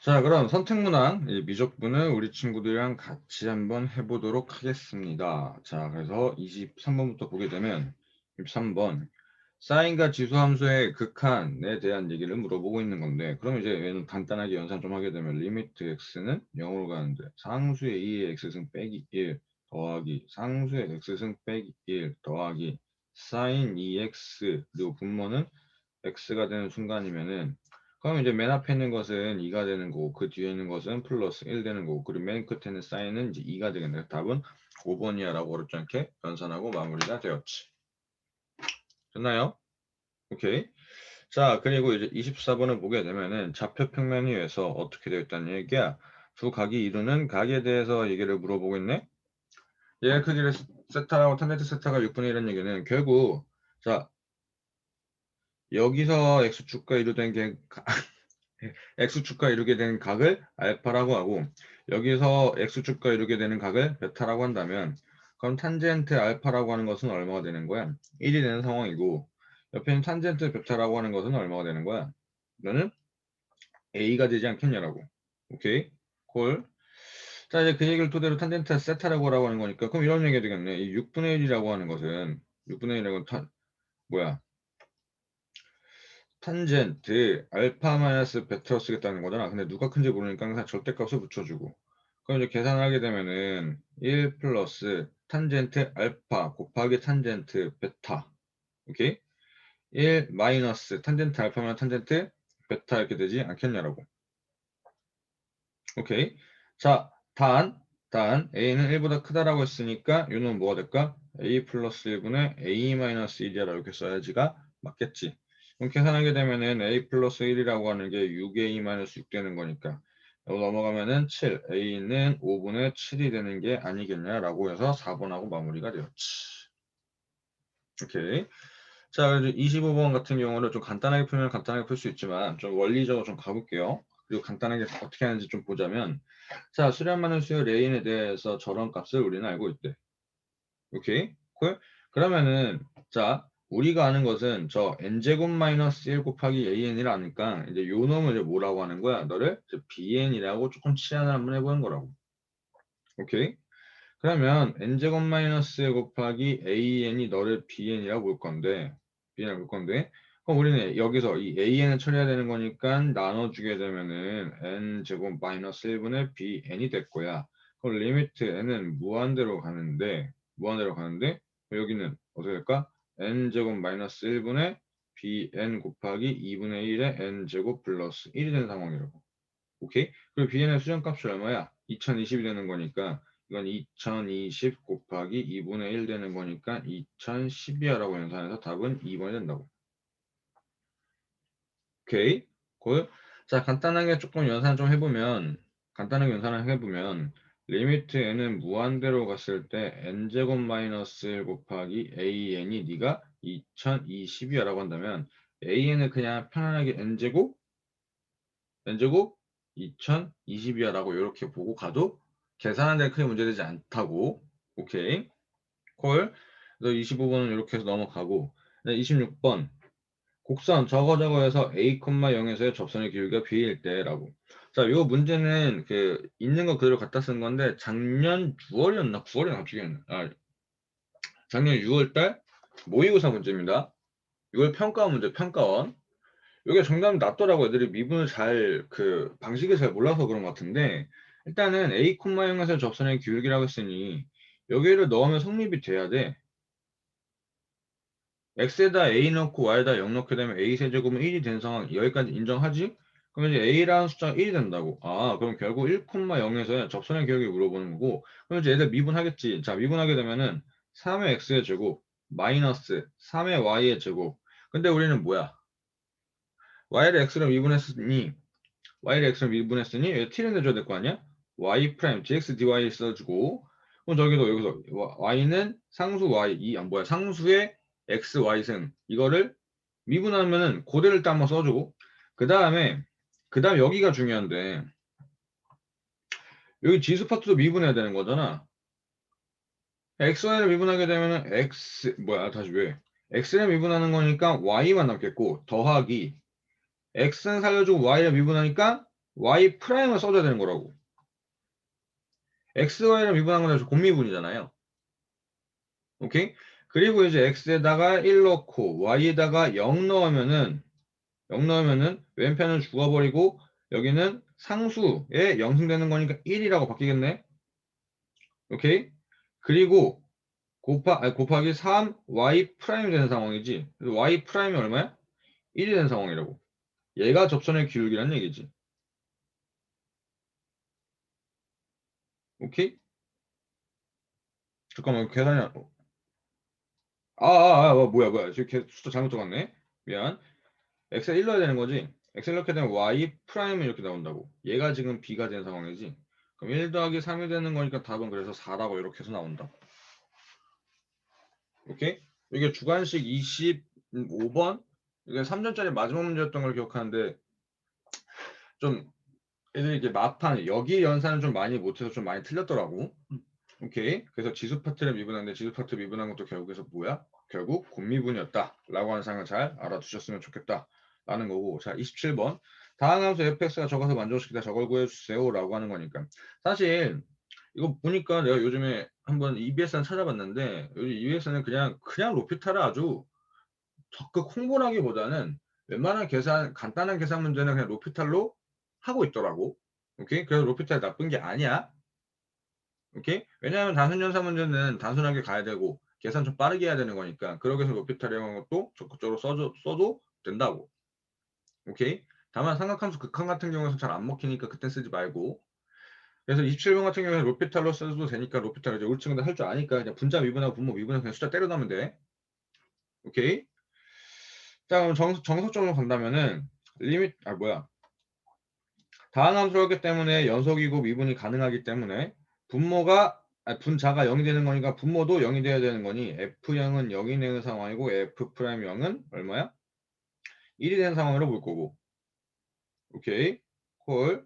자, 그럼 선택문항 이 미적분을 우리 친구들이랑 같이 한번 해보도록 하겠습니다. 자, 그래서 23번부터 보게 되면 23번 사인과 지수함수의 극한에 대한 얘기를 물어보고 있는 건데, 그럼 이제 얘는 간단하게 연산 좀 하게 되면 리미트 x는 0으로 가는데 상수의 2의 x승 빼기 1 더하기 상수의 x승 빼기 1 더하기 사인 2x 그리고 분모는 x가 되는 순간이면은, 그럼 이제 맨 앞에 있는 것은 2가 되는 거고 그 뒤에 있는 것은 플러스 1 되는 거고, 그리고 맨 끝에 있는 사인은 이제 2가 되겠네. 답은 5번이야 라고 어렵지 않게 연산하고 마무리가 되었지. 됐나요? 오케이. 자, 그리고 이제 24번을 보게 되면은 좌표 평면 위에서 어떻게 되어 있다는 얘기야. 두 각이 이루는 각에 대해서 얘기를 물어보고 있네. 얘 크기를 세타하고 탄젠트 세타가 6분의 1이라는 얘기는 결국, 자, 여기서 x축과 이루된 게 x축과 이루게 되는 각을 알파라고 하고, 여기서 x축과 이루게 되는 각을 베타라고 한다면, 그럼 탄젠트 알파라고 하는 것은 얼마가 되는 거야? 1이 되는 상황이고, 옆에 있는 탄젠트 베타라고 하는 것은 얼마가 되는 거야? 너는 a가 되지 않겠냐라고. 오케이? 콜. 자, 이제 그 얘기를 토대로 탄젠트 세타라고 하는 거니까, 그럼 이런 얘기가 되겠네. 이 6분의 1이라고 하는 것은, 6분의 1이라고 뭐야? 탄젠트 알파 마이너스 베타로 쓰겠다는 거잖아. 근데 누가 큰지 모르니까 항상 절대값을 붙여주고. 그럼 이제 계산하게 되면은 1 플러스 탄젠트 알파 곱하기 탄젠트 베타. 오케이? 1 마이너스 탄젠트 알파면 탄젠트 베타 이렇게 되지 않겠냐라고. 오케이? 자, 단 a는 1보다 크다라고 했으니까 이는 뭐가 될까? a 플러스 1분의 a 마이너스 1이라고 이렇게 써야지가 맞겠지. 그럼 계산하게 되면은 a 플러스 1이라고 하는 게 6a 마이너스 6 되는 거니까 여기 넘어가면은 7, a는 5분의 7이 되는 게 아니겠냐라고 해서 4번하고 마무리가 되었지. 오케이. 자, 그래서 25번 같은 경우는 좀 간단하게 풀면 간단하게 풀 수 있지만 좀 원리적으로 좀 가볼게요. 그리고 간단하게 어떻게 하는지 좀 보자면, 자, 수렴 많은 수요 레인에 대해서 저런 값을 우리는 알고 있대. 오케이? 콜? 그러면은, 자, 우리가 아는 것은 저 n제곱 마이너스 1 곱하기 an이라 하니까 이제 요 놈을 이제 뭐라고 하는 거야? 너를 이제 bn이라고 조금 치환을 한번 해보는 거라고. 오케이? 그러면 n제곱 마이너스 1 곱하기 an이 너를 bn이라고 볼 건데, 그럼 우리는 여기서 이 an을 처리해야 되는 거니까 나눠주게 되면은 n제곱 마이너스 1분의 bn이 될 거야. 그럼 리미트 n은 무한대로 가는데 여기는 어떻게 될까? n제곱 마이너스 1분의 bn 곱하기 2분의 1의 n제곱 플러스 1이 되는 상황이라고. 오케이? 그리고 bn의 수정값이 얼마야? 2020이 되는 거니까 이건 2020 곱하기 2분의 1 되는 거니까 2012야 라고 연산해서 답은 2번이 된다고. 오케이? 굿. 자, 간단하게 연산을 해보면 리미트 n은 무한대로 갔을 때 n제곱 마이너스 1 곱하기 an이 네가 2020이야 라고 한다면 an을 그냥 편안하게 n제곱 2020이야 라고 이렇게 보고 가도 계산하는 데 크게 문제되지 않다고. 오케이. 콜. 그래서 25번은 이렇게 해서 넘어가고, 26번 곡선 저거 해서 a, 0에서의 접선의 기울기가 b일 때라고. 자, 요 문제는 그 있는 거 그대로 갖다 쓴 건데 작년 6월이었나 9월이었나 갑자기 작년 6월 달 모의고사 문제입니다. 6월 평가원 문제 평가원. 이게 정답이 낮더라고. 애들이 미분을 방식을 잘 몰라서 그런 것 같은데, 일단은 a, 0에서 접선의 기울기라고 했으니 여기를 넣으면 성립이 돼야 돼. x에다 a 넣고 y에다 0 넣게 되면 a 세제곱은 1이 된 상황, 여기까지 인정하지? 그럼 이제 a라는 숫자가 1이 된다고. 아, 그럼 결국 1,0에서 접선의 기울기 물어보는 거고, 그럼 이제 애들 미분하겠지. 자, 미분하게 되면은 3의 x의 제곱 마이너스 3의 y의 제곱. 근데 우리는 뭐야? y를 x로 미분했으니 얘 t를 내줘야 될 거 아니야? y 프라임 dx dy 써주고, 그럼 저기도 여기서 y는 상수 y 상수의 x y승 이거를 미분하면은 고대를 딱 한번 써주고, 그 다음에 여기가 중요한데, 여기 지수 파트도 미분해야 되는 거잖아. xy를 미분하게 되면은 다시 왜 x를 미분하는 거니까 y만 남겠고 더하기 x는 살려주고 y를 미분하니까 y 프라임을 써줘야 되는 거라고. x, y를 미분한 건 곱미분이잖아요. 오케이? 그리고 이제 x에다가 1 넣고 y에다가 0 넣으면은 왼편은 죽어버리고 여기는 상수에 영승되는 거니까 1이라고 바뀌겠네. 오케이? 그리고 곱하기 3 y 프라임이 되는 상황이지. 그래서 y 프라임이 얼마야? 1이 되는 상황이라고. 얘가 접선의 기울기란 얘기지. 오케이? 잠깐만 계산이 뭐야 지금 숫자 잘못 적었네. 미안. x에 1 넣어야 되는 거지. x에 넣게 되면 y 프라임은 이렇게 나온다고. 얘가 지금 b가 된 상황이지. 그럼 1 더하기 3이 되는 거니까 답은 그래서 4라고 이렇게 해서 나온다. 오케이? 이게 주관식 25번? 이게 3전짜리 마지막 문제였던 걸 기억하는데 좀 애들이 이게 마판 여기 연산을 좀 많이 못해서 좀 많이 틀렸더라고. 오케이. 그래서 지수 파트를 미분하는데 지수 파트 미분한 것도 결국에서 뭐야? 결국 곱미분이었다 라고 하는 상을 잘 알아두셨으면 좋겠다 라는 거고. 자, 27번 다음 함수 fx가 적어서 만족시키다 저걸 구해주세요 라고 하는 거니까 사실 이거 보니까 내가 요즘에 한번 EBS는 찾아봤는데 요즘 EBS는 그냥 로피타를 아주 적극 홍보를 하기보다는 웬만한 계산 간단한 계산 문제는 그냥 로피탈로 하고 있더라고. 오케이. 그래서 로피탈 나쁜 게 아니야. 오케이? 왜냐하면 단순 연산 문제는 단순하게 가야 되고 계산 좀 빠르게 해야 되는 거니까 그러기 위해서 로피탈 이런 것도 적극적으로 써도 된다고. 오케이? 다만 삼각함수 극한 같은 경우에는 잘 안 먹히니까 그때 쓰지 말고. 그래서 27번 같은 경우에는 로피탈로 써도 되니까 로피탈 이제 우측에다 할 줄 아니까 그냥 분자 미분하고 분모 미분해서 그냥 숫자 때려 넣으면 돼. 오케이? 자 그럼 정석적으로 간다면은 리밋 다항 함수를 했기 때문에 연속이고 미분이 가능하기 때문에 분자가 0이 되는 거니까 분모도 0이 돼야 되는 거니 F0은 0이 되는 상황이고 F'0은 얼마야? 1이 되는 상황으로 볼 거고. 오케이. 콜.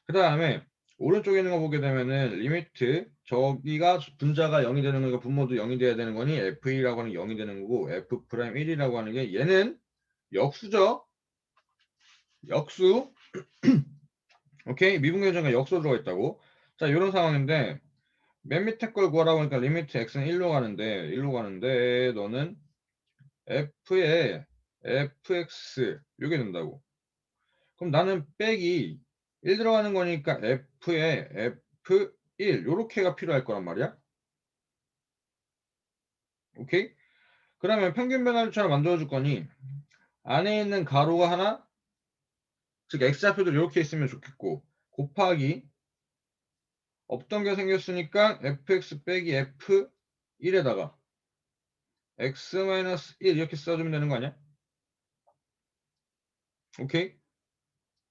그 다음에 오른쪽에 있는 거 보게 되면은 리미트 저기가 분자가 0이 되는 거니까 분모도 0이 돼야 되는 거니 F2라고 하는 게 0이 되는 거고 F'1이라고 하는 게 얘는 역수죠. 역수. 오케이. 미분계정에 역수 들어가 있다고. 자, 이런 상황인데 맨 밑에 걸 구하라고 하니까 리미트 x는 1로 가는데 너는 f에 fx 이게 된다고. 그럼 나는 빼기 1 들어가는 거니까 f에 f1 요렇게가 필요할 거란 말이야. 오케이? 그러면 평균 변화율처럼 만들어 줄 거니 안에 있는 가로가 하나 즉 x좌표도 이렇게 있으면 좋겠고 곱하기 없던 게 생겼으니까 fx 빼기 f1에다가 x-1 이렇게 써주면 되는 거 아니야? 오케이?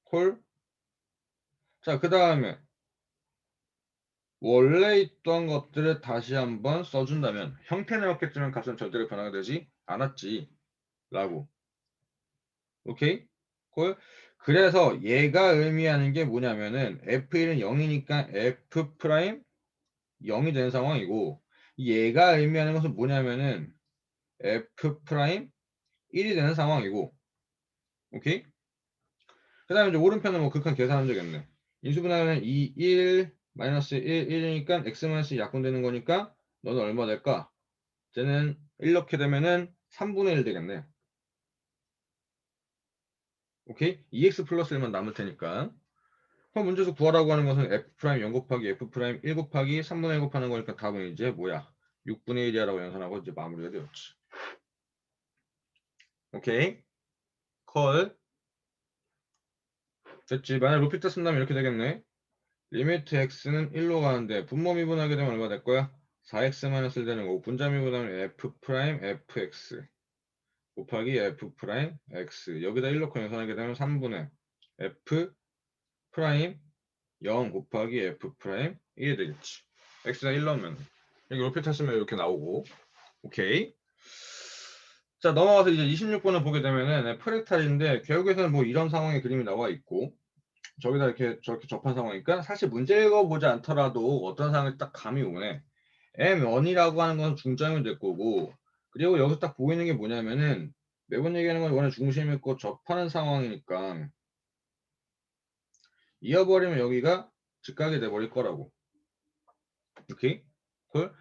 콜? 자, 그 다음에 원래 있던 것들을 다시 한번 써준다면 형태는 없겠지만 값은 절대로 변화가 되지 않았지 라고. 오케이? 콜? 그래서 얘가 의미하는 게 뭐냐면은 F1은 0이니까 F 프라임 0이 되는 상황이고 얘가 의미하는 것은 뭐냐면은 F 프라임 1이 되는 상황이고 오케이? 그 다음에 이제 오른편은 뭐 극한 계산하면 되겠네. 인수분해하면 2, 1, 마이너스 1, 1이니까 x 마이너스 약분되는 거니까 너는 얼마 될까? 쟤는 1 넣게 되면은 3분의 1 되겠네. 오케이? 2x 플러스 1만 남을 테니까. 그럼 문제에서 구하라고 하는 것은 f' 0 곱하기 f' 1 곱하기 3분의 1 곱하는 거니까 답은 이제 뭐야? 6분의 1이라고 연산하고 이제 마무리가 되었지. 오케이? 콜. 됐지. 만약 로피트 쓴다면 이렇게 되겠네. 리미트 x는 1로 가는데 분모 미분하게 되면 얼마 될 거야? 4x-1 되는 거고 분자 미분하면 f' fx 곱하기 f' x 여기다 1 넣고 연산하게 되면 3분의 f' 0 곱하기 f' 1이 되겠지. x가 1 넣으면 여기 로피트 쓰면 이렇게 나오고 오케이. 자 넘어가서 이제 26번을 보게 되면은 프랙탈인데 결국에서는 뭐 이런 상황의 그림이 나와 있고 저기다 이렇게 저렇게 접한 상황이니까 사실 문제 읽어보지 않더라도 어떤 상황이 딱 감이 오네. M1이라고 하는 건 중점이 될 거고 그리고 여기서 딱 보이는 게 뭐냐면은 매번 얘기하는 건 원래 중심 있고 접하는 상황이니까 이어버리면 여기가 직각이 돼버릴 거라고. 오케이? 콜?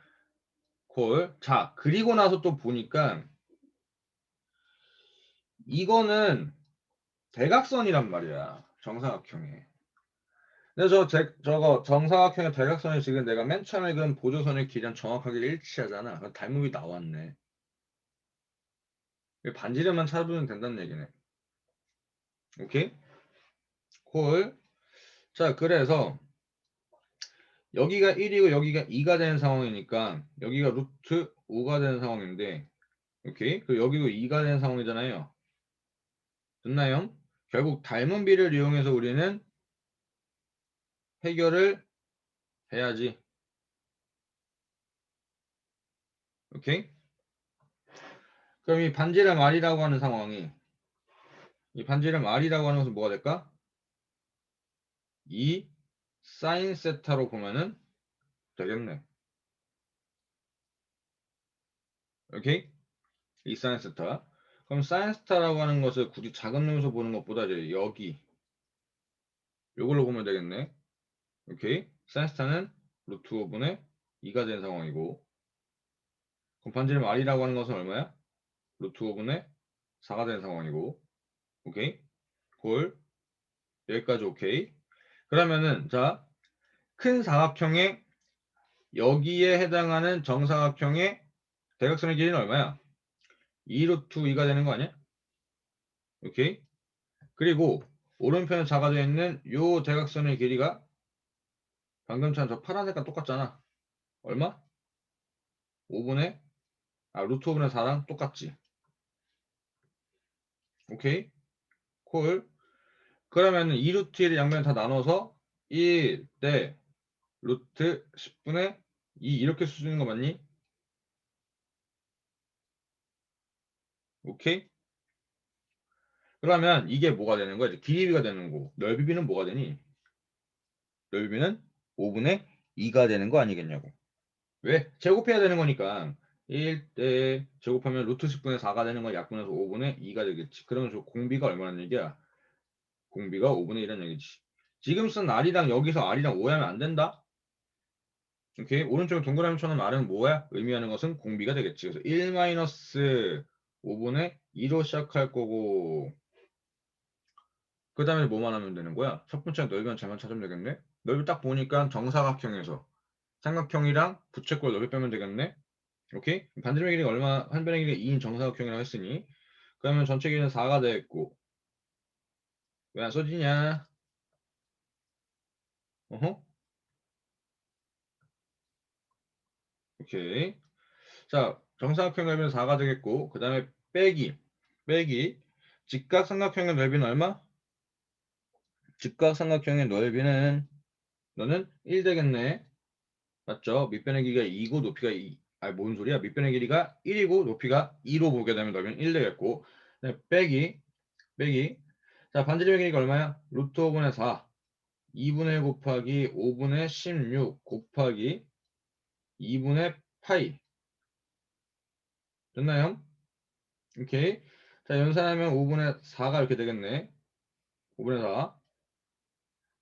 콜. 자, 그리고 나서 또 보니까 이거는 대각선이란 말이야. 정사각형에. 근데 저거 정사각형의 대각선이 지금 내가 맨 처음에 그은 보조선의 길이랑 정확하게 일치하잖아. 닮음이 나왔네. 반지름만 찾으면 된다는 얘기네. 오케이? 콜. 자, 그래서 여기가 1이고 여기가 2가 되는 상황이니까 여기가 루트 5가 되는 상황인데 오케이? 그 여기도 2가 되는 상황이잖아요. 됐나요? 결국 닮은 비를 이용해서 우리는 해결을 해야지. 오케이? 그럼 이 반지름 R이라고 하는 상황이 이 반지름 R이라고 하는 것은 뭐가 될까? 이 사인 세타로 보면은 되겠네. 오케이? 이 사인 세타. 그럼 사인 세타라고 하는 것을 굳이 작은 놈에서 보는 것보다 이제 여기 요걸로 보면 되겠네. 오케이? 사인 세타는 루트 5분의 2가 된 상황이고 그럼 반지름 R이라고 하는 것은 얼마야? 루트 5분의 4가 된 상황이고 오케이? 골 여기까지 오케이. 그러면은 자, 큰 사각형의 여기에 해당하는 정사각형의 대각선의 길이는 얼마야? 2 루트 2가 되는 거 아니야? 오케이? 그리고 오른편에 작아져 있는 요 대각선의 길이가 방금처럼 저 파란색과 똑같잖아. 얼마? 5분의 루트 5분의 4랑 똑같지. 오케이? 콜. 그러면은 2 루트 1을 양면을 다 나눠서 1 대 루트 10분의 2 이렇게 쓰는 거 맞니? 오케이? 그러면 이게 뭐가 되는 거야? 이제 길이비가 되는 거고 넓이비는 뭐가 되니? 넓이비는 5분의 2가 되는 거 아니겠냐고. 왜? 제곱해야 되는 거니까 1대 제곱하면 루트 10분의 4가 되는 거 약분해서 5분의 2가 되겠지. 그러면 저 공비가 얼마라는 얘기야? 공비가 5분의 1이라는 얘기지. 지금 쓴 R이랑 여기서 R이랑 오해하면 안 된다? 오케이? 오른쪽에 동그라미처럼 R은 뭐야? 의미하는 것은 공비가 되겠지. 그래서 1-5분의 2로 시작할 거고 그 다음에 뭐만 하면 되는 거야? 첫 번째 넓이만 잘만 찾으면 되겠네? 넓이 딱 보니까 정사각형에서 삼각형이랑 부채꼴 넓이 빼면 되겠네? 오케이? 반지름의 길이가 얼마, 한 변의 길이가 2인 정사각형이라고 했으니 그러면 전체 길이는 4가 되겠고 왜 안 써지냐? 어허? 오케이. 자, 정사각형 넓이는 4가 되겠고 그 다음에 빼기 직각삼각형의 넓이는 얼마? 직각삼각형의 넓이는 너는 1 되겠네. 맞죠? 밑변의 길이가 2고 높이가 2. 아니 뭔 소리야? 밑변의 길이가 1이고 높이가 2로 보게 되면 넓이는 1 되겠고 네, 빼기 자 반지름의 길이가 얼마야? 루트 5분의 4 2분의 1 곱하기 5분의 16 곱하기 2분의 파이 됐나요? 오케이 자 연산하면 5분의 4가 이렇게 되겠네 5분의 4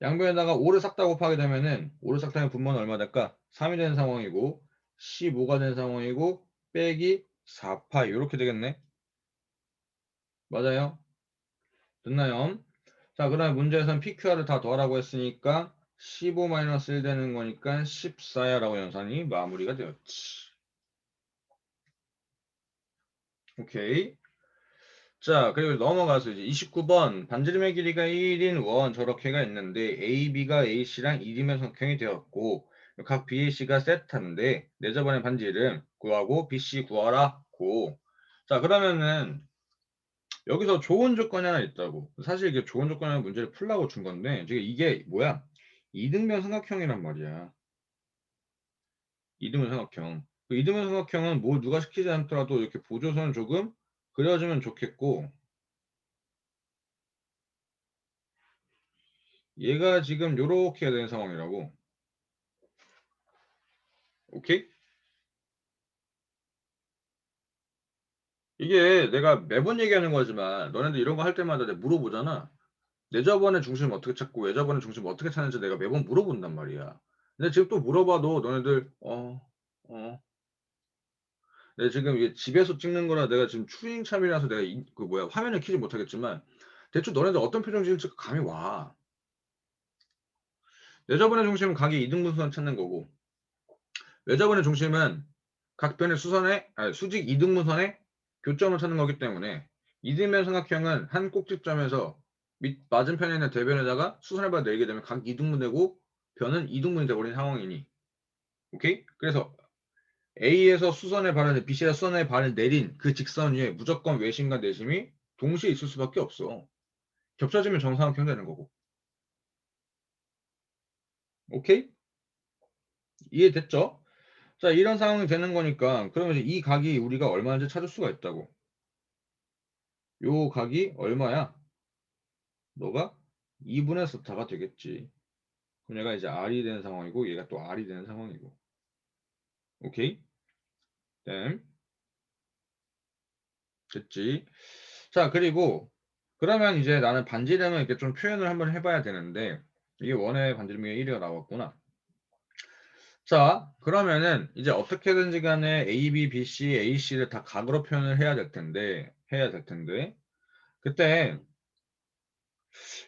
양변에다가 5를 싹 다 곱하게 되면은 5를 싹 다면 분모는 얼마 될까? 3이 되는 상황이고 15가 되는 상황이고 빼기 4파이 이렇게 되겠네 맞아요? 됐나요? 자, 그 다음에 문제에서는 PQR을 다 더하라고 했으니까 15-1 되는 거니까 14야 라고 연산이 마무리가 되었지. 오케이. 자, 그리고 넘어가서 이제 29번 반지름의 길이가 1인 원 저렇게가 있는데 AB가 AC랑 1이면 성형이 되었고 각 BAC가 세타인데 네 저번에 반지름 구하고 BC 구하라 고. 자, 그러면은 여기서 좋은 조건이 하나 있다고. 사실 이게 좋은 조건이라는 문제를 풀라고 준 건데, 지금 이게 뭐야? 이등변 삼각형이란 말이야. 이등변 삼각형. 그 이등변 삼각형은 뭐 누가 시키지 않더라도 이렇게 보조선을 조금 그려주면 좋겠고, 얘가 지금 요렇게 된 상황이라고. 오케이? 이게 내가 매번 얘기하는 거지만, 너네들 이런 거 할 때마다 내가 물어보잖아. 내저번의 중심 어떻게 찾고 외저번의 중심 어떻게 찾는지 내가 매번 물어본단 말이야. 근데 지금 또 물어봐도 너네들 내가 지금 이게 집에서 찍는 거라 내가 지금 추잉참이라서 내가 그 뭐야 화면을 켜지 못하겠지만 대충 너네들 어떤 표정 지을지 감이 와. 내저번의 중심은 각의 이등분선 찾는 거고 외저번의 중심은 각 변의 수직 이등분선의 교점을 찾는 거기 때문에 이등변 삼각형은 한 꼭지점에서 밑 맞은편에 있는 대변에다가 수선해봐 내리게 되면 각 이등분되고 변은 이등분이 되어버린 상황이니 오케이? 그래서 A에서 수선의 발을 B에서 수선의 발을 내린 그 직선 위에 무조건 외심과 내심이 동시에 있을 수밖에 없어. 겹쳐지면 정사각형 되는 거고. 오케이? 이해됐죠? 자, 이런 상황이 되는 거니까 그러면 이제 이 각이 우리가 얼마인지 찾을 수가 있다고. 요 각이 얼마야? 너가 2분의 스타가 되겠지. 그럼 얘가 이제 R이 되는 상황이고 얘가 또 R이 되는 상황이고. 오케이? 땜. 됐지? 자, 그리고 그러면 이제 나는 반지름을 이렇게 좀 표현을 한번 해봐야 되는데 이게 원의 반지름이 1위가 나왔구나. 자, 그러면은 이제 어떻게든지 간에 A, B, B, C, A, C를 다 각으로 표현을 해야 될 텐데 그때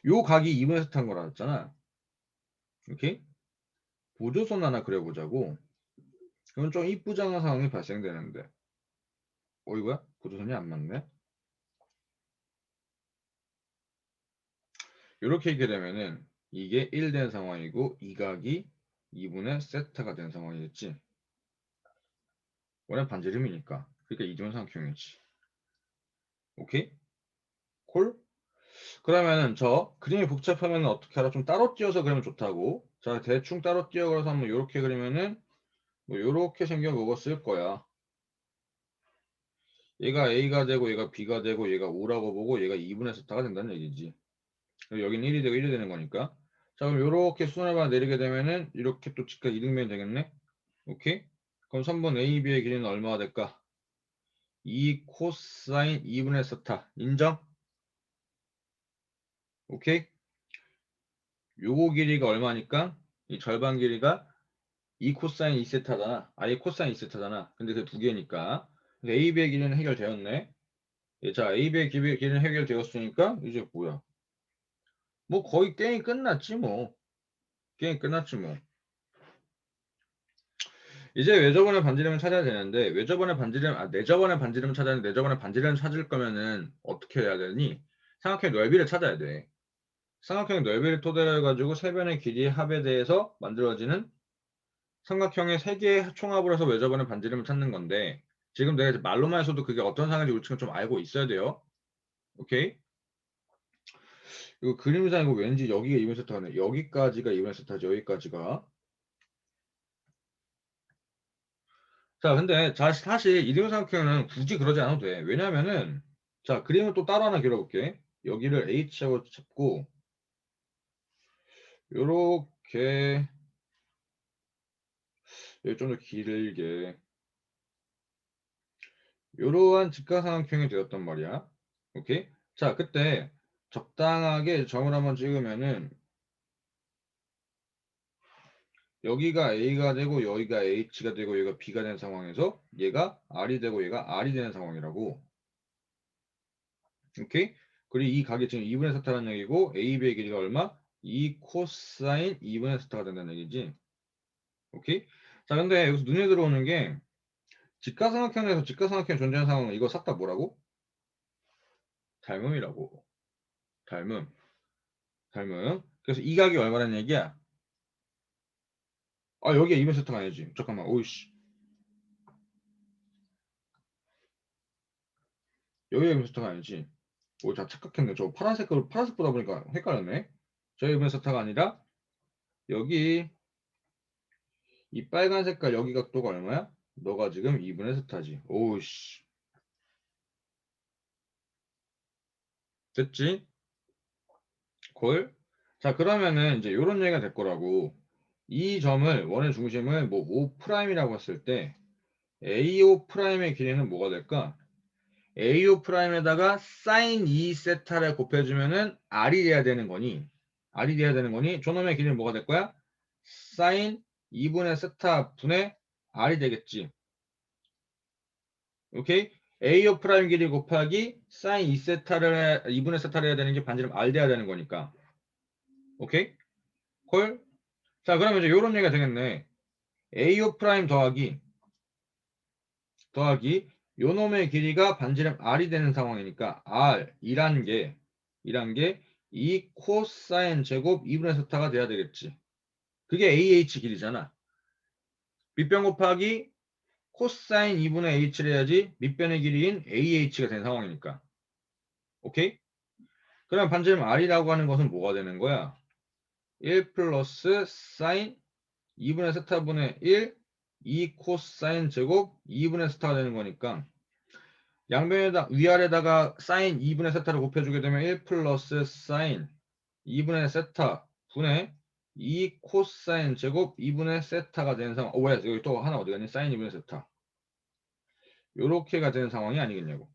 요 각이 2분의 세타인 거라 했잖아. 이렇게 보조선 하나 그려보자고. 그럼 좀 이쁘장한 상황이 발생되는데 이거야? 보조선이 안 맞네. 이렇게 있게 되면은 이게 1 된 상황이고 이 각이 2분의 세타가 된 상황이겠지. 원래 반지름이니까. 그러니까 이등분 삼각형이지. 오케이? 콜? 그러면은 저 그림이 복잡하면 어떻게 하라? 좀 따로 띄어서 그리면 좋다고. 자, 대충 따로 띄어 그려서 한번 이렇게 그리면은 뭐 이렇게 생겨 먹었을 거야. 얘가 A가 되고 얘가 B가 되고 얘가 5라고 보고 얘가 2분의 세타가 된다는 얘기지. 그리고 여기는 1이 되고 1이 되는 거니까. 자, 그럼 이렇게 수선을 봐 내리게 되면은 이렇게 또 직각 이등변이 되겠네. 오케이? 그럼 선분 AB의 길이는 얼마가 될까? 2 코사인 2분의 세타. 인정? 오케이? 요거 길이가 얼마니까? 이 절반 길이가 2 코사인 2세타잖아. 아예 코사인 2세타잖아. 근데 그 두 개니까. AB의 길이는 해결되었네. 예, 자, AB의 길이는 해결되었으니까 이제 뭐야? 뭐 거의 게임 끝났지 뭐. 게임 끝났지 뭐. 이제 외접원의 반지름을 찾아야 되는데 내접원의 반지름을 찾아야 되는데 내접원의 반지름을 찾을 거면은 어떻게 해야 되니? 삼각형의 넓이를 찾아야 돼. 삼각형의 넓이를 토대로 해가지고 세 변의 길이의 합에 대해서 만들어지는 삼각형의 세 개의 총합으로 해서 외접원의 반지름을 찾는 건데 지금 내가 이제 말로만 해서도 그게 어떤 상황인지 우리가 좀 알고 있어야 돼요. 오케이? 이거 그림상 이거 왠지 여기가 2분 세타네. 여기까지가 2분 세타지 여기까지가. 자, 근데 사실 이등분 삼각형은 굳이 그러지 않아도 돼. 왜냐면은 자, 그림을 또 따로 하나 그려볼게. 여기를 H하고 잡고 요렇게 여기 좀 더 길게 요러한 직각삼각형이 되었단 말이야. 오케이? 자, 그때 적당하게 점을 한번 찍으면은 여기가 A가 되고 여기가 H가 되고 여기가 B가 된 상황에서 얘가 R이 되고 얘가 R이 되는 상황이라고. 오케이? 그리고 이 각이 지금 2분의 세타라는 얘기고 AB의 길이가 얼마? 2 코사인 2분의 세타가 된다는 얘기지. 오케이? 자, 근데 여기서 눈에 들어오는 게 직각삼각형에서 직각삼각형이 존재하는 상황은 이거 싹 다 뭐라고? 닮음이라고. 닮음. 닮음. 그래서 이 각이 얼마라는 얘기야? 아, 여기가 2분의 세타가 아니지. 잠깐만. 오이씨. 여기가 2분의 세타가 아니지. 오, 자, 착각했네. 저 파란색 보다 보니까 헷갈렸네. 저기 2분의 세타가 아니라 여기 이 빨간 색깔 여기 각도가 얼마야? 너가 지금 2분의 세타지. 오우씨. 됐지? 걸? 자, 그러면은 이제 요런 얘기가 될 거라고. 이 점을, 원의 중심을 뭐 5'이라고 했을 때 AO'의 길이는 뭐가 될까? AO 프라임에다가 사인 2 세타를 곱해주면은 R이 돼야 되는 거니, 저놈의 길이는 뭐가 될 거야? 사인 2분의 세타 분의 R이 되겠지. 오케이? AO 프라임 길이 곱하기 사인 2분의 세타를 해야 되는 게 반지름 R 돼야 되는 거니까. 오케이? 콜? 자, 그러면 이제 요런 얘기가 되겠네. AO 프라임 더하기 요놈의 길이가 반지름 R이 되는 상황이니까 R 이란 게 2 코사인 제곱 2분의 세타가 돼야 되겠지. 그게 AH 길이잖아. 밑변 곱하기 코사인 2분의 H를 해야지 밑변의 길이인 AH가 된 상황이니까. 오케이? 그럼 반지름 R이라고 하는 것은 뭐가 되는 거야? 1 플러스 사인 2분의 세타분의 1 2 코사인 제곱 2분의 세타가 되는 거니까 양변에다 위아래다가 사인 2분의 세타를 곱해주게 되면 1 플러스 사인 2분의 세타 분의 2 코사인 제곱 2분의 세타가 되는 상황. 왜 여기 또 하나 어디 갔니? 사인 2분의 세타. 요렇게가 되는 상황이 아니겠냐고.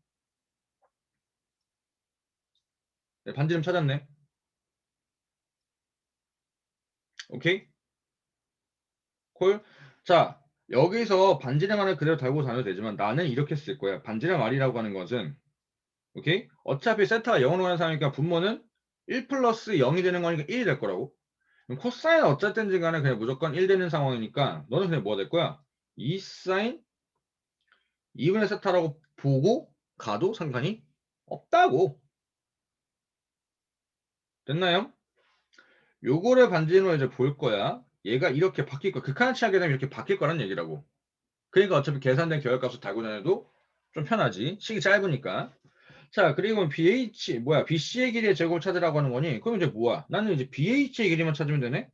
네, 반지름 찾았네. 오케이? 콜? 자, 여기서 반지름 R을 그대로 달고 다녀도 되지만 나는 이렇게 쓸 거야. 반지름 R이라고 하는 것은 오케이? 어차피 세타가 0으로 가는 상황이니까 분모는 1 플러스 0이 되는 거니까 1이 될 거라고. 그럼 코사인 어쨌든지 간에 그냥 무조건 1 되는 상황이니까 너는 그냥 뭐가 될 거야? 2 사인 2분의 세타라고 보고 가도 상관이 없다고. 됐나요? 요거를 반지름으로 이제 볼 거야. 얘가 이렇게 바뀔 거야. 극한을 취하게 되면 이렇게 바뀔 거란 얘기라고. 그러니까 어차피 계산된 결과값을 달고 다녀도 좀 편하지. 식이 짧으니까. 자, 그리고 BC의 길이의 제곱을 찾으라고 하는 거니? 그럼 이제 뭐야? 나는 이제 BH의 길이만 찾으면 되네?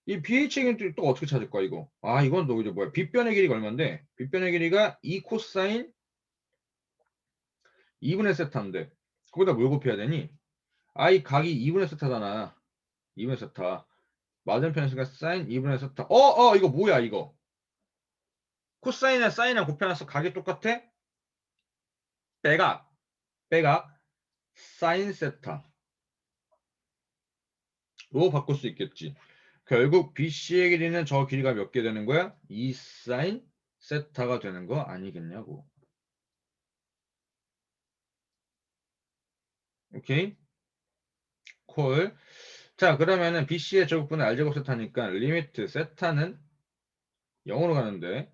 이 BH의 길이는 또 어떻게 찾을 거야, 이거? 아, 이건 너 이제 뭐야? 빗변의 길이가 얼만데? 빗변의 길이가 2 코사인 2분의 세타인데. 거기다 뭘 곱해야 되니? 이 각이 2분의 세타잖아. 2분의 세타. 맞은편 있으니까 사인 2분의 세타. 이거 뭐야, 이거? 코사인에 사인이랑 곱해놨어. 각이 똑같아? 빼각. 사인 세타. 로 바꿀 수 있겠지. 결국 BC의 길이는 저 길이가 몇 개 되는 거야? 2 사인 세타가 되는 거 아니겠냐고. 오케이? 콜. 자, 그러면은 BC의 제곱분의 R제곱 세타니까 리미트 세타는 0으로 가는데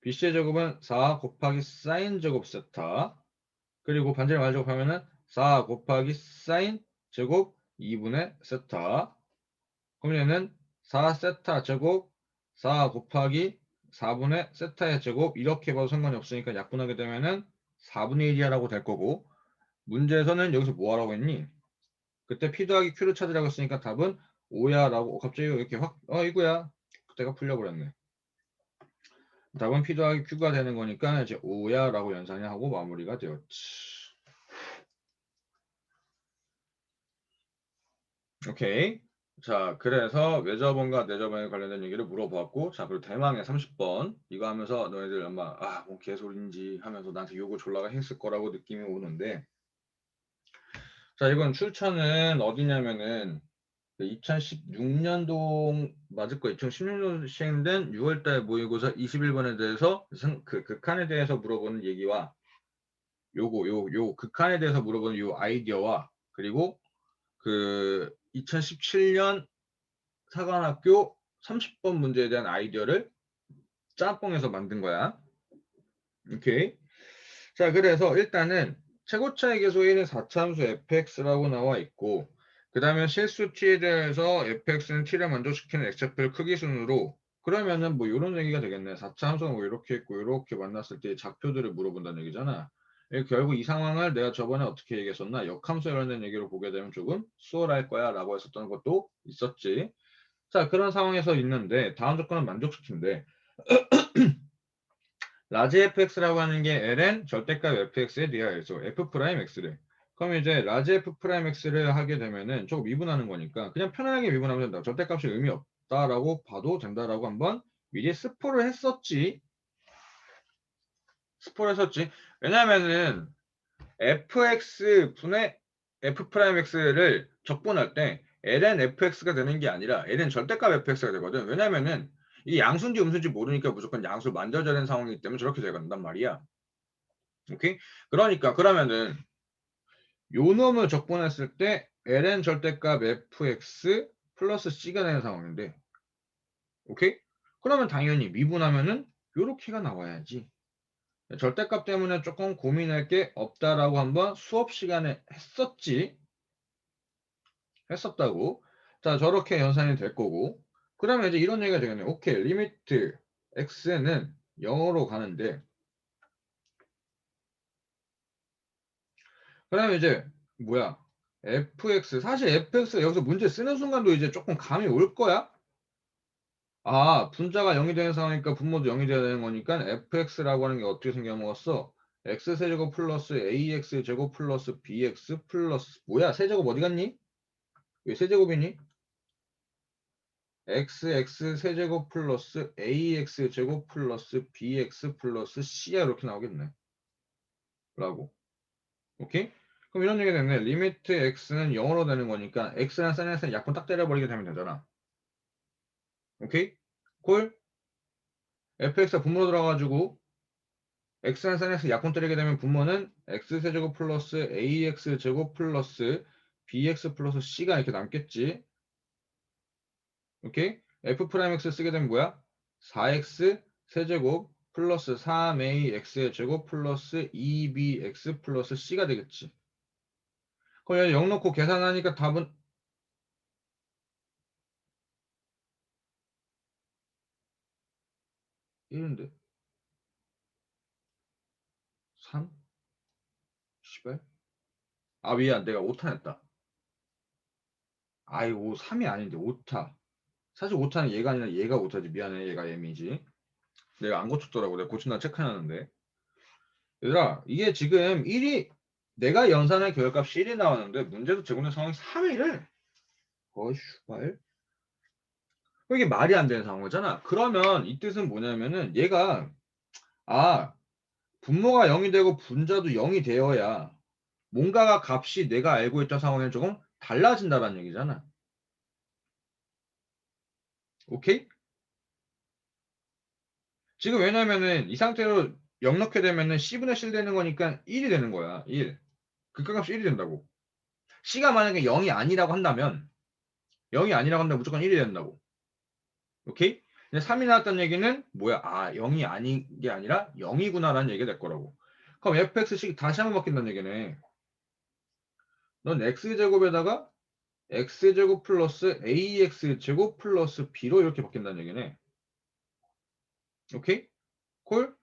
BC의 제곱은 4 곱하기 사인 제곱 세타 그리고 반지름 R제곱 하면은 4 곱하기 사인 제곱 2분의 세타 그럼 얘는 4 세타 제곱 4 곱하기 4분의 세타의 제곱 이렇게 봐도 상관이 없으니까 약분하게 되면은 4분의 1이야라고 될 거고 문제에서는 여기서 뭐 하라고 했니? 그때 P 더하기 Q를 찾으라고 했으니까 답은 5야라고 갑자기 이렇게 이거야. 그때가 풀려버렸네. 답은 P 더하기 Q가 되는 거니까 이제 5야라고 연산이 하고 마무리가 되었지. 오케이. 자, 그래서 외접원과 내접원에 관련된 얘기를 물어보았고, 자, 그리고 대망의 30번. 이거 하면서 너희들 아마, 뭔 개소리인지 하면서 나한테 욕을 졸라가 했을 거라고 느낌이 오는데, 자, 이건 출처는 어디냐면은, 2016년도, 맞을 거, 2016년도 시행된 6월달 모의고사 21번에 대해서, 그 극한에 대해서 물어보는 얘기와, 요 극한에 대해서 물어보는 요 아이디어와, 그리고 그 2017년 사관학교 30번 문제에 대한 아이디어를 짬뽕해서 만든 거야. 오케이. 자, 그래서 일단은 최고차의 계수에는 4차함수 fx라고 나와 있고, 그 다음에 실수 t에 대해서 fx는 t를 만족시키는 x좌표를 크기 순으로 그러면은 뭐 이런 얘기가 되겠네. 4차함수가 뭐 이렇게 있고 이렇게 만났을 때 좌표들을 물어본다는 얘기잖아. 결국 이 상황을 내가 저번에 어떻게 얘기했었나? 역함수에 관련된 얘기로 보게 되면 조금 수월할 거야 라고 했었던 것도 있었지. 자, 그런 상황에서 있는데 다음 조건은 만족시킨대. 라지 fx라고 하는 게 ln 절대값 fx의 리아에서 f'x래. 그럼 이제 라지 f'x를 하게 되면은 조금 미분하는 거니까 그냥 편안하게 미분하면 된다. 절대값이 의미 없다라고 봐도 된다라고 한번 미리 스포를 했었지. 스포를 했었지. 왜냐면은 fx 분의 f'x를 적분할 때 ln fx가 되는 게 아니라 ln 절대값 fx가 되거든. 왜냐면은 이게 양수인지 음수인지 모르니까 무조건 양수를 만들어져야 되는 상황이기 때문에 저렇게 되간단 말이야. 오케이? 그러니까 그러면은 요 놈을 적분했을 때 ln 절대값 fx 플러스 c가 되는 상황인데, 오케이? 그러면 당연히 미분하면은 요렇게가 나와야지. 절대값 때문에 조금 고민할 게 없다라고 한번 수업 시간에 했었다고. 자, 저렇게 연산이 될 거고. 그러면 이제 이런 얘기가 되겠네. 오케이, 리미트 x는 0으로 가는데, 그러면 이제 뭐야? fx, 사실 fx가 여기서 문제 쓰는 순간도 이제 조금 감이 올 거야. 아, 분자가 0이 되는 상황이니까 분모도 0이 돼야 되는 거니까 fx라고 하는 게 어떻게 생겨먹었어? x세제곱 플러스 ax제곱 플러스 bx 플러스 뭐야? 세제곱 어디 갔니? 왜 세제곱이니? xx 세제곱 플러스 ax 제곱 플러스 bx 플러스 c야 이렇게 나오겠네. 라고. 오케이? 그럼 이런 얘기가 됐네. 리미트 x는 0으로 되는 거니까 x랑 sin x는 약분 딱 때려버리게 되면 되잖아. 오케이? 콜? fx가 분모로 들어가가지고 x랑 sin x 약분 때리게 되면 분모는 x세제곱 플러스 ax 제곱 플러스 bx 플러스 c가 이렇게 남겠지. 오케이? f'x 쓰게 되면 뭐야? 4x 세제곱 플러스 3ax의 제곱 플러스 2bx 플러스 c가 되겠지. 그럼 0 넣고 계산하니까 답은 1인데 3? 10에? 아 미안 내가 5탄 했다. 아이 3이 아닌데 5타. 사실 5타는 얘가 아니라 얘가 5타지. 미안해 얘가 m이지. 내가 안 고쳤더라고. 내가 고친다 체크해놨는데. 얘들아 이게 지금 1이 내가 연산한 결과값이 1이 나왔는데 문제도 제공된 상황이 3일을 어이 슈발 이게 말이 안 되는 상황이잖아. 그러면 이 뜻은 뭐냐면은 얘가 아 분모가 0이 되고 분자도 0이 되어야 뭔가가 값이 내가 알고 있던 상황에 조금 달라진다는 얘기잖아. 오케이? 지금 왜냐면은 이 상태로 0 넣게 되면은 C분의 C 되는 거니까 1이 되는 거야. 1. 극한값이 1이 된다고. C가 만약에 0이 아니라고 한다면 0이 아니라고 한다면 무조건 1이 된다고. 오케이? 근데 3이 나왔다는 얘기는 뭐야? 아, 0이 아닌 게 아니라 0이구나라는 얘기가 될 거라고. 그럼 fx식 다시 한번 바뀐다는 얘기네. 넌 x제곱에다가 x제곱 플러스 ax제곱 플러스 b로 이렇게 바뀐다는 얘기네. 오케이? 콜?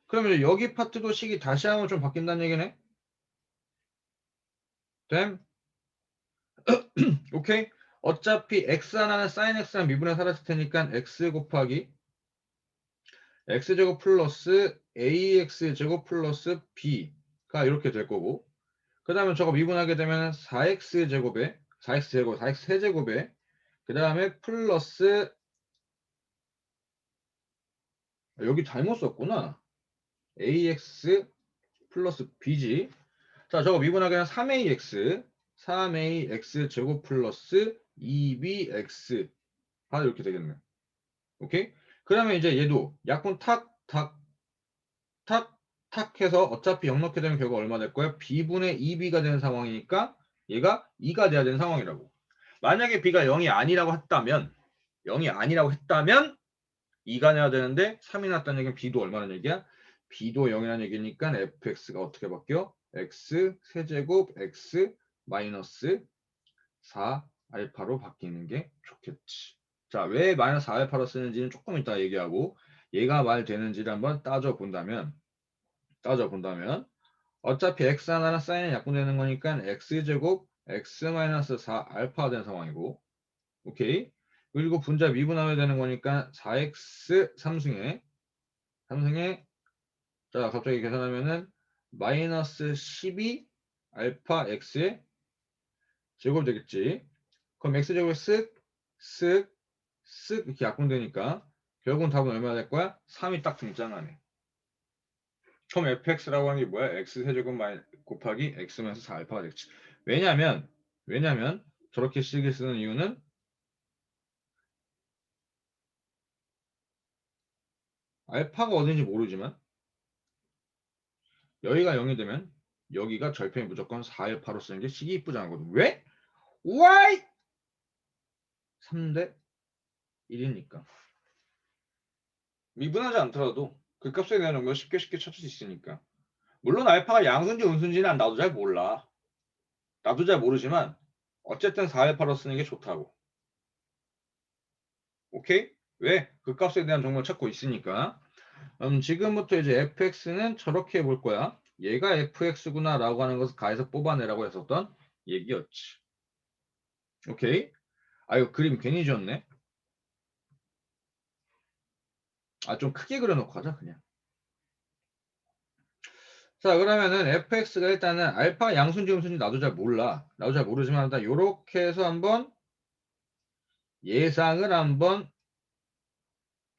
그러면 여기 파트도 식이 다시 한번 좀 바뀐다는 얘기네. 됨? 오케이? 어차피 x 하나는 sin x랑 미분에 사라질 테니까 x 곱하기 x제곱 플러스 ax제곱 플러스 b가 이렇게 될 거고 그 다음에 저거 미분하게 되면 4x제곱에 4x제곱 4x 세제곱에 그 다음에 플러스 여기 잘못 썼구나. ax 플러스 b지. 자, 저거 미분하게 되면 3ax 제곱 플러스 2bx 아 이렇게 되겠네. 오케이? 그러면 이제 얘도 약분 탁, 탁, 탁, 탁 해서 어차피 0 넣게 되면 결과 얼마 될 거야? b분의 2b가 되는 상황이니까 얘가 2가 돼야 되는 상황이라고. 만약에 b가 0이 아니라고 했다면 0이 아니라고 했다면 2가 돼야 되는데 3이 났다는 얘기는 b도 얼마나 얘기야? b도 0이라는 얘기니까 fx가 어떻게 바뀌어? x 세제곱 x 마이너스 4 알파로 바뀌는 게 좋겠지. 자, 왜 마이너스 4 알파로 쓰는지는 조금 이따 얘기하고 얘가 말 되는지를 한번 따져본다면 어차피 x 하나는 사인에 약분되는 거니까 x제곱 x 마이너스 4 알파가 된 상황이고 오케이. 그리고 분자 미분하면 되는 거니까 4x 3승에 자 갑자기 계산하면은 마이너스 12 알파 x의 제곱 되겠지. 그럼 x제곱이 쓱 이렇게 약분되니까 결국은 답은 얼마나 될 거야? 3이 딱 등장하네. 그럼 fx라고 하는 게 뭐야? x 세제곱 곱하기 x면서 4알파가 되겠지. 왜냐면 저렇게 식을 쓰는 이유는 알파가 어딘지 모르지만 여기가 0이 되면 여기가 절편이 무조건 4알파로 쓰는 게 식이 이쁘지 않거든. 왜? Why? 3대 1이니까. 미분하지 않더라도 그 값에 대한 걸 쉽게 찾을 수 있으니까. 물론 알파가 양수인지 음수인지는 나도 잘 몰라. 나도 잘 모르지만 어쨌든 4알파로 쓰는 게 좋다고. 오케이? 왜? 그 값에 대한 정보를 찾고 있으니까. 지금부터 이제 fx는 저렇게 볼 거야. 얘가 fx구나 라고 하는 것을 가에서 뽑아내라고 했었던 얘기였지. 오케이? 아유, 그림 괜히 지었네. 아, 좀 크게 그려놓고 하자, 그냥. 자, 그러면은 fx가 일단은 알파 양수인지 음수인지 나도 잘 몰라. 나도 잘 모르지만 일단 요렇게 해서 한번 예상을 한번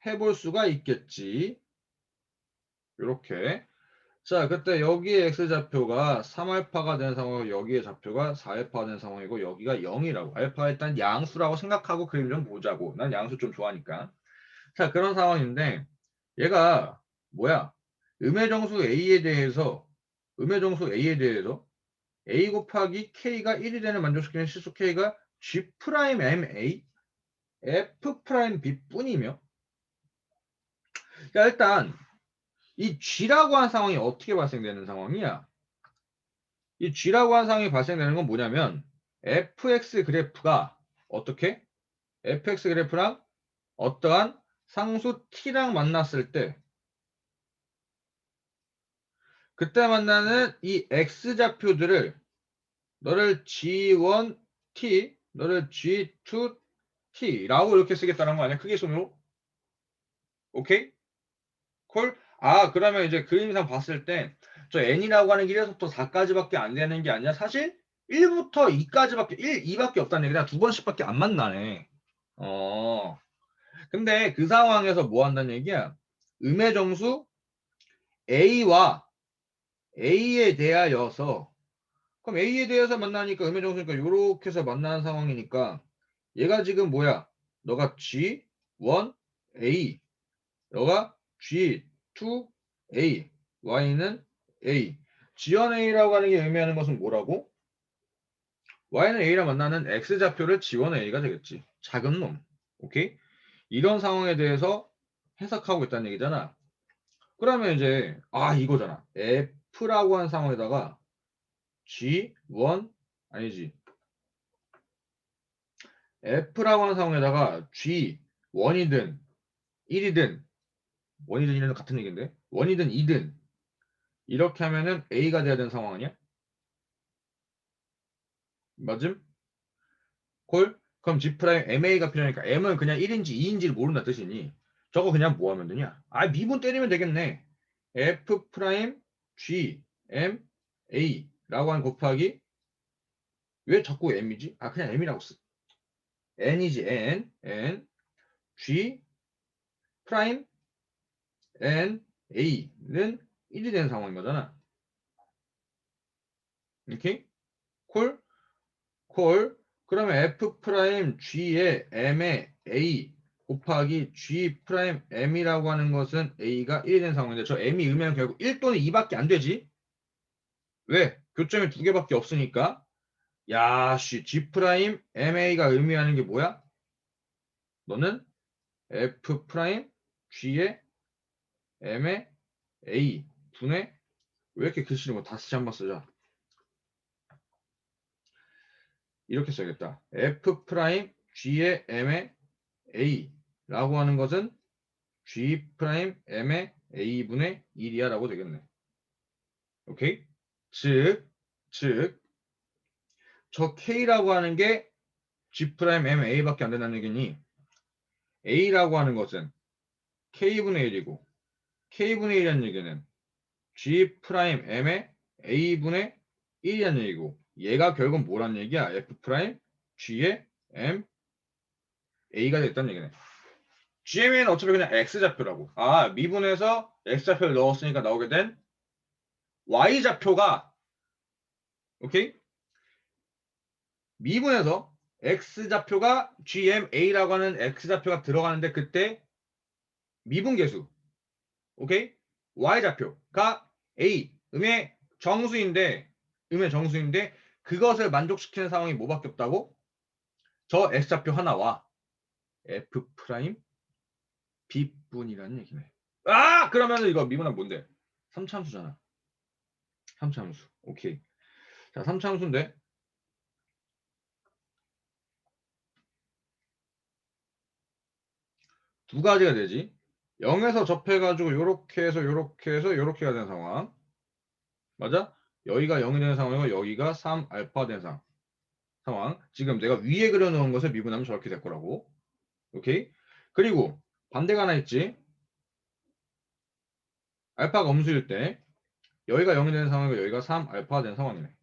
해볼 수가 있겠지. 요렇게. 자, 그때 여기에 x좌표가 3알파가 된 상황이고 여기에 좌표가 4알파가 된 상황이고 여기가 0이라고. 알파 일단 양수라고 생각하고 그림 좀 보자고. 난 양수 좀 좋아하니까. 자, 그런 상황인데 얘가 뭐야? 음의 정수 A에 대해서 A 곱하기 K가 1이 되는 만족시키는 실수 K가 G'MA F'B 뿐이며 자, 일단 이 G라고 한 상황이 어떻게 발생되는 상황이야? 이 G라고 한 상황이 발생되는 건 뭐냐면 fx 그래프가 어떻게? fx 그래프랑 어떠한 상수 t랑 만났을 때 그때 만나는 이 x좌표들을 너를 g1t, 너를 g2t라고 이렇게 쓰겠다는 거 아니야? 크게 손으로? 오케이? 콜? 아, 그러면 이제 그림상 봤을 때 저 n이라고 하는 게 1에서부터 4까지밖에 안 되는 게 아니라 사실 1부터 2까지밖에 2밖에 없다는 얘기다. 두 번씩밖에 안 만나네. 어. 근데 그 상황에서 뭐 한다는 얘기야? 음의 정수 A와 A에 대하여서 그럼 A에 대해서 만나니까 음의 정수니까 요렇게 해서 만나는 상황이니까 얘가 지금 뭐야? 너가 G1A 너가 G2A Y는 A G1A라고 하는 게 의미하는 것은 뭐라고? Y는 A랑 만나는 X좌표를 G1A가 되겠지. 작은 놈. 오케이? 이런 상황에 대해서 해석하고 있다는 얘기잖아. 그러면 이제 이거잖아. F라고 한 상황에다가 G1 아니지. F라고 하는 상황에다가 G1이든 1이든 1이든 1이든 같은 얘기인데 1이든 2든 이렇게 하면은 A가 돼야 되는 상황 아니야? 맞음? 콜? 그럼 G 프라임 MA가 필요하니까 M은 그냥 1인지 2인지를 모른다 뜻이니 저거 그냥 뭐 하면 되냐? 미분 때리면 되겠네. F 프라임 G M A라고 한 곱하기 왜 자꾸 M이지? 그냥 M이라고 쓰. N이지 N G 프라임 N A는 1이 되는 상황인 거잖아. 이렇게 콜? 콜. 그러면 F 프라임 G의 M의 A 곱하기 G 프라임 M이라고 하는 것은 A가 1이 되는 상황인데 저 M이 의미하면 결국 1 또는 2밖에 안 되지. 왜? 교점이 두 개밖에 없으니까. 야, 씨, G 프라임 MA가 의미하는 게 뭐야? 너는 F 프라임 G의 M의 A 분의 왜 이렇게 글씨를 뭐 다시 한번 쓰자. 이렇게 써야겠다. F 프라임 G의 M의 A라고 하는 것은 G 프라임 M의 A분의 1이야 라고 되겠네. 오케이? 즉, 저 K라고 하는 게 G 프라임 M A밖에 안 된다는 얘기니 A라고 하는 것은 K분의 1이고 K분의 1이라는 얘기는 G 프라임 M의 A분의 1이라는 얘기고 얘가 결국 뭐란 얘기야? F 프라임 G의 M A가 됐다는 얘기네. GMA는 어차피 그냥 X좌표라고. 미분해서 X좌표를 넣었으니까 나오게 된 y좌표가 오케이? 미분에서 x좌표가 GMA라고 하는 x좌표가 들어가는데 그때 미분계수 오케이? y좌표가 A 음의 정수인데 그것을 만족시키는 상황이 뭐밖에 없다고? 저 x좌표 하나와 f 프라임 b분이라는 얘기네. 아 그러면 이거 미분하면 뭔데? 3차함수잖아. 3차함수. 오케이. 자 3차함수인데 두 가지가 되지. 0에서 접해가지고 요렇게 해서 요렇게 해서 요렇게가 된 상황. 맞아? 여기가 0이 되는 상황이고 여기가 3알파 된 상황. 지금 내가 위에 그려놓은 것을 미분하면 저렇게 될 거라고. 오케이? 그리고 반대가 하나 있지. 알파가 음수일 때 여기가 0이 되는 상황이고 여기가 3알파가 된 상황이네.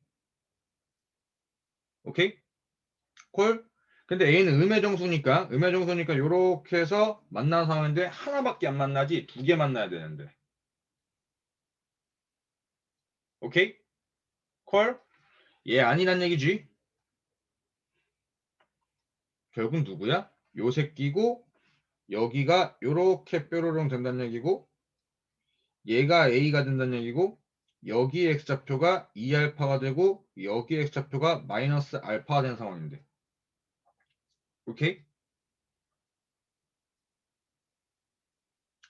오케이? 콜? 근데 A는 음의 정수니까 요렇게 해서 만나는 상황인데 하나밖에 안 만나지 두 개 만나야 되는데. 오케이? 콜? 얘 아니란 얘기지. 결국 누구야? 요 새끼고 여기가 요렇게 뾰로롱 된다는 얘기고 얘가 A가 된다는 얘기고 여기 X좌표가 2알파가 되고 여기 X좌표가 마이너스 알파가 된 상황인데. 오케이?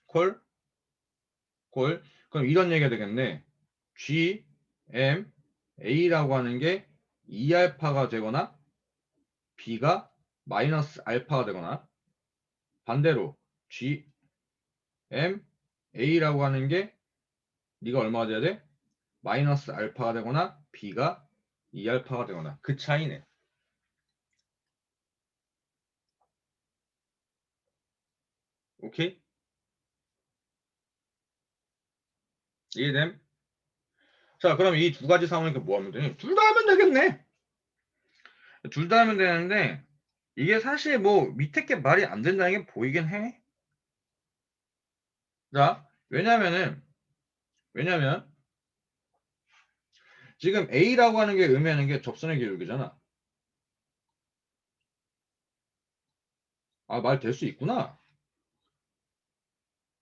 콜? 콜? 그럼 이런 얘기가 되겠네. G, M, A라고 하는 게 2알파가 되거나 B가 마이너스 알파가 되거나 반대로 G, M, A라고 하는 게 네가 얼마가 돼야 돼? 마이너스 알파가 되거나 B가 2알파가 되거나 그 차이네. 오케이? 이해됨? 자, 그럼 이 두 가지 상황이니까 뭐 하면 되니? 둘 다 하면 되겠네. 둘 다 하면 되는데 이게 사실 뭐 밑에 게 말이 안 된다는 게 보이긴 해. 자, 왜냐면 지금 A라고 하는 게 의미하는 게 접선의 기울기잖아. 아, 말 될 수 있구나.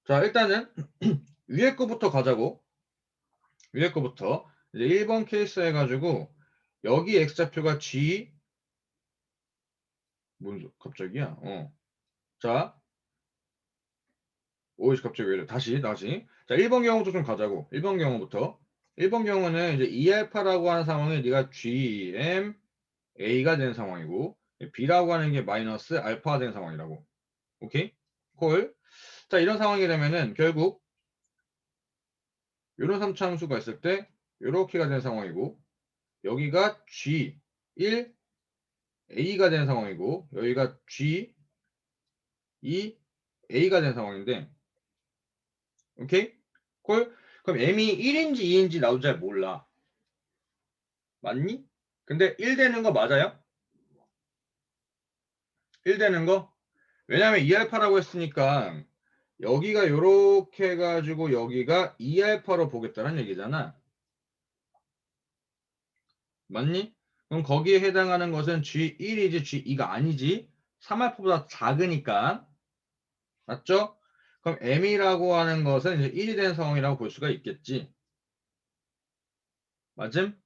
자, 일단은 위에 거부터 가자고. 위에 거부터 이제 1번 케이스 해가지고 여기 X좌표가 G 갑자기야? 자, 오이 갑자기 왜 이래? 다시. 자, 1번 경우부터 좀 가자고. 1번 경우부터. 1번 경우는 이제 2알파라고 하는 상황에 네가 GM A가 되는 상황이고 B라고 하는 게 마이너스 알파가 되는 상황이라고. 오케이? 콜. 자, 이런 상황이 되면은 결국 이런 3차 함수가 있을 때 이렇게가 되는 상황이고 여기가 G1 A가 되는 상황이고 여기가 G2 A가 되는 상황인데 오케이? 콜? 그럼 M이 1인지 2인지 나도 잘 몰라. 맞니? 근데 1 되는 거 맞아요? 1 되는 거? 왜냐면 2알파라고 했으니까 여기가 요렇게 해가지고 여기가 2알파로 보겠다는 얘기잖아. 맞니? 그럼 거기에 해당하는 것은 G1이지 G2가 아니지. 3알파보다 작으니까. 맞죠? 그럼 M이라고 하는 것은 이제 1이 된 상황이라고 볼 수가 있겠지. 맞음?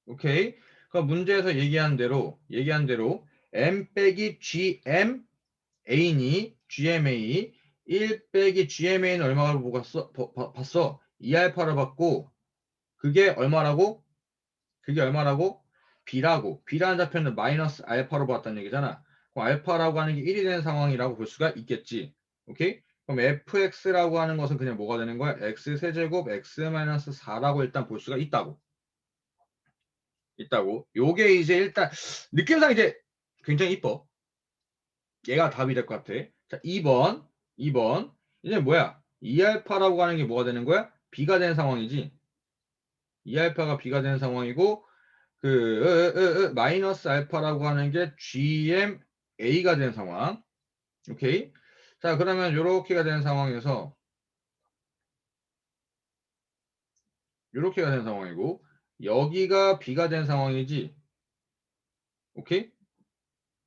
오케이. 그럼 문제에서 얘기한 대로 M 빼기 GM A니 GMA 1 빼기 GMA는 얼마라고 봤어? 2알파를 받고 그게 얼마라고? 그게 얼마라고? B라고. B라는 좌표는 마이너스 알파로 봤다는 얘기잖아. 그럼 알파라고 하는 게 1이 되는 상황이라고 볼 수가 있겠지. 오케이? 그럼 fx라고 하는 것은 그냥 뭐가 되는 거야? x 세제곱 x 마이너스 4라고 일단 볼 수가 있다고. 요게 이제 일단 느낌상 이제 굉장히 이뻐. 얘가 답이 될 것 같아. 자, 2번. 이제 뭐야? 2알파라고 하는 게 뭐가 되는 거야? B가 되는 상황이지. 2알파가 B가 되는 상황이고 마이너스 알파라고 하는 게 GMA가 되는 상황. 오케이. 자, 그러면 요렇게가 되는 상황에서 이렇게가 된 상황이고 여기가 B가 된 상황이지. 오케이?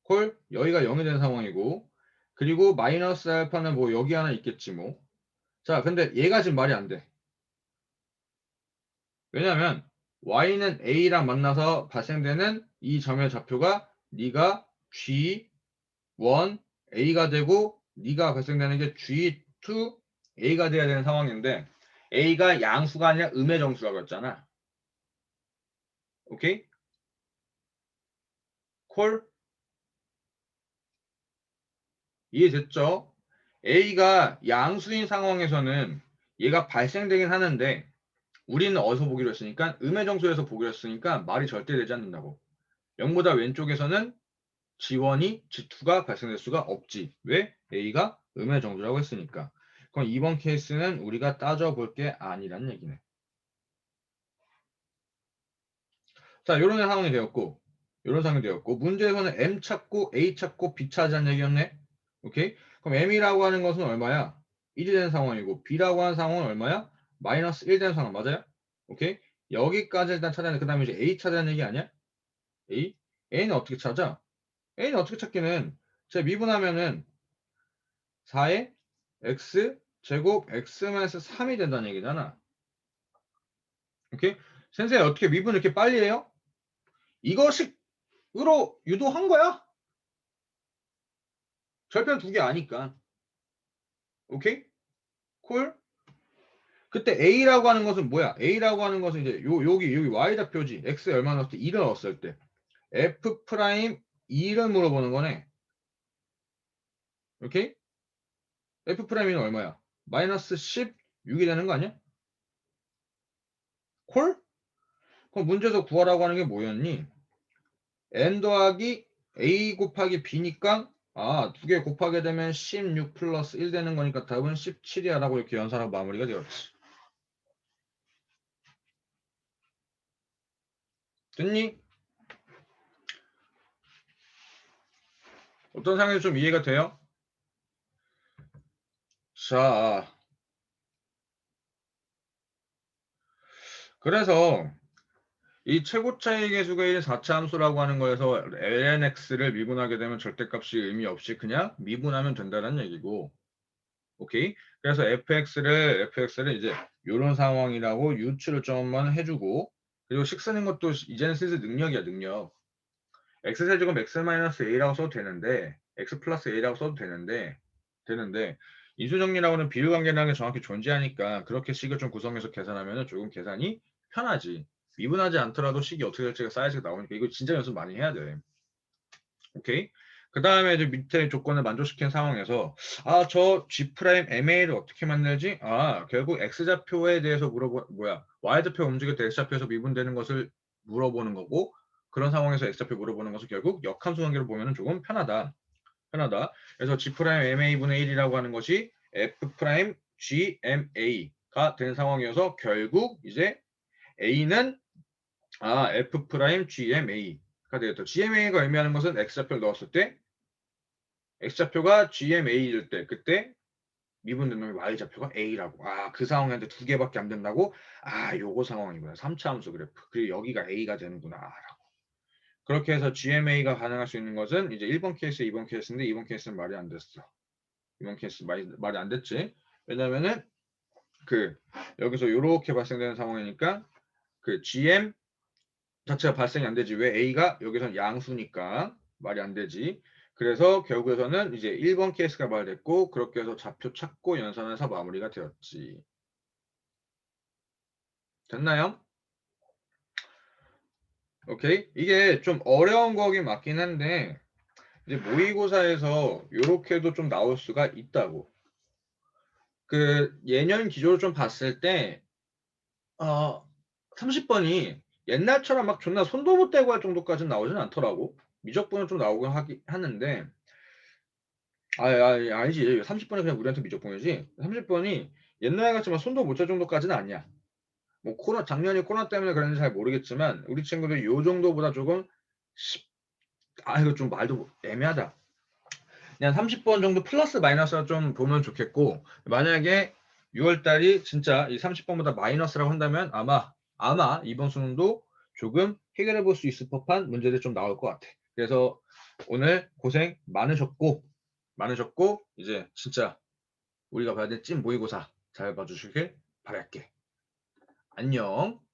콜 여기가 0이 된 상황이고 그리고 마이너스 알파는 뭐 여기 하나 있겠지 뭐. 자 근데 얘가 지금 말이 안 돼. 왜냐면 y는 a랑 만나서 발생되는 이 점의 좌표가 네가 G1 A가 되고 네가 발생되는 게 G2 A가 돼야 되는 상황인데 A가 양수가 아니라 음의 정수라고 했잖아. 오케이? 콜? 이해됐죠? A가 양수인 상황에서는 얘가 발생되긴 하는데 우리는 어디서 보기로 했으니까 음의 정수에서 보기로 했으니까 말이 절대 되지 않는다고. 0보다 왼쪽에서는 G1이 G2가 발생될 수가 없지. 왜? A가 음의 정수라고 했으니까. 그럼 이번 케이스는 우리가 따져볼 게 아니란 얘기네. 자, 이런 상황이 되었고, 이런 상황이 되었고, 문제에서는 M 찾고, A 찾고, B 찾자는 얘기였네. 오케이? 그럼 M이라고 하는 것은 얼마야? 1이 되는 상황이고, B라고 하는 상황은 얼마야? 마이너스 1 되는 상황, 맞아요? 오케이? 여기까지 일단 찾아야 돼. 그 다음에 이제 A 찾아는 얘기 아니야? A? A는 어떻게 찾아? A는 어떻게 찾기는? 제가 미분하면은 4에 x 제곱 x-3이 된다는 얘기잖아. 오케이? 선생님 어떻게 미분 이렇게 빨리 해요? 이거식으로 유도한 거야. 절편 두 개 아니까. 오케이? 콜? 그때 A라고 하는 것은 뭐야? A라고 하는 것은 이제 여기 Y좌표지. X 얼마 넣었을 때 2를 넣었을 때 F 프라임 2를 물어보는 거네. 오케이? F 프라임은 얼마야? 마이너스 16이 되는 거 아니야? 콜? 그럼 문제에서 구하라고 하는 게 뭐였니? n 더하기 a 곱하기 b니까 두 개 곱하게 되면 16 플러스 1 되는 거니까 답은 17이야 라고 이렇게 연산하고 마무리가 되었지. 됐니? 어떤 상황에서 좀 이해가 돼요? 자, 그래서 이 최고 차이 계수가 1인 4차 함수라고 하는 거에서 lnx를 미분하게 되면 절대값이 의미 없이 그냥 미분하면 된다는 얘기고 오케이? 그래서 fx를 이제 이런 상황이라고 유추를 좀만 해주고 그리고 식 쓰는 것도 이제는 슬슬 능력이야 능력. x세제곱 x-a라고 써도 되는데 x 플러스 a라고 써도 되는데 인수정리라고는 비율관계라는 게 정확히 존재하니까 그렇게 식을 좀 구성해서 계산하면 조금 계산이 편하지. 미분하지 않더라도 식이 어떻게 될지가 사이즈가 나오니까 이거 진짜 연습 많이 해야 돼. 오케이? 그 다음에 이제 밑에 조건을 만족시킨 상황에서 저 G'MA를 어떻게 만들지? 결국 X좌표에 대해서 Y좌표 움직일 때 X좌표에서 미분되는 것을 물어보는 거고 그런 상황에서 X좌표 물어보는 것을 결국 역함수 관계로 보면 조금 편하다. 그래서 G'MA분의 1이라고 하는 것이 F'GMA가 된 상황이어서 결국 이제 A는 F'GMA가 되겠다. GMA가 의미하는 것은 X좌표를 넣었을 때 X좌표가 GMA일 때 그때 미분된 놈이 Y좌표가 A라고. 그 상황인데 두 개밖에 안 된다고? 요거 상황이구나. 3차 함수 그래프. 그리고 여기가 A가 되는구나. 라고. 그렇게 해서 GMA가 가능할 수 있는 것은 이제 1번 케이스, 2번 케이스인데 2번 케이스는 말이 안 됐어. 2번 케이스 말이 안 됐지. 왜냐면은 여기서 이렇게 발생되는 상황이니까 GM 자체가 발생이 안 되지. 왜 A가 여기서는 양수니까 말이 안 되지. 그래서 결국에서는 이제 1번 케이스가 말됐고 그렇게 해서 좌표 찾고 연산해서 마무리가 되었지. 됐나요? 오케이. 이게 좀 어려운 거긴 맞긴 한데 이제 모의고사에서 이렇게도 좀 나올 수가 있다고. 예년 기조를 좀 봤을 때 30번이 옛날처럼 막 존나 손도 못 대고 할 정도까지는 나오진 않더라고. 미적분은 좀 나오긴 하는데 아니지. 30번이 그냥 우리한테 미적분이지. 30번이 옛날 같지만 손도 못 댈 정도까지는 아니야. 뭐 작년에 코로나 때문에 그런지 잘 모르겠지만 우리 친구들 요 정도보다 조금 이거 좀 말도 애매하다. 그냥 30번 정도 플러스 마이너스가 좀 보면 좋겠고 만약에 6월달이 진짜 이 30번보다 마이너스라고 한다면 아마 아마 이번 수능도 조금 해결해 볼 수 있을 법한 문제들 좀 나올 것 같아. 그래서 오늘 고생 많으셨고 이제 진짜 우리가 봐야 될 찐 모의고사 잘 봐주시길 바랄게. 안녕.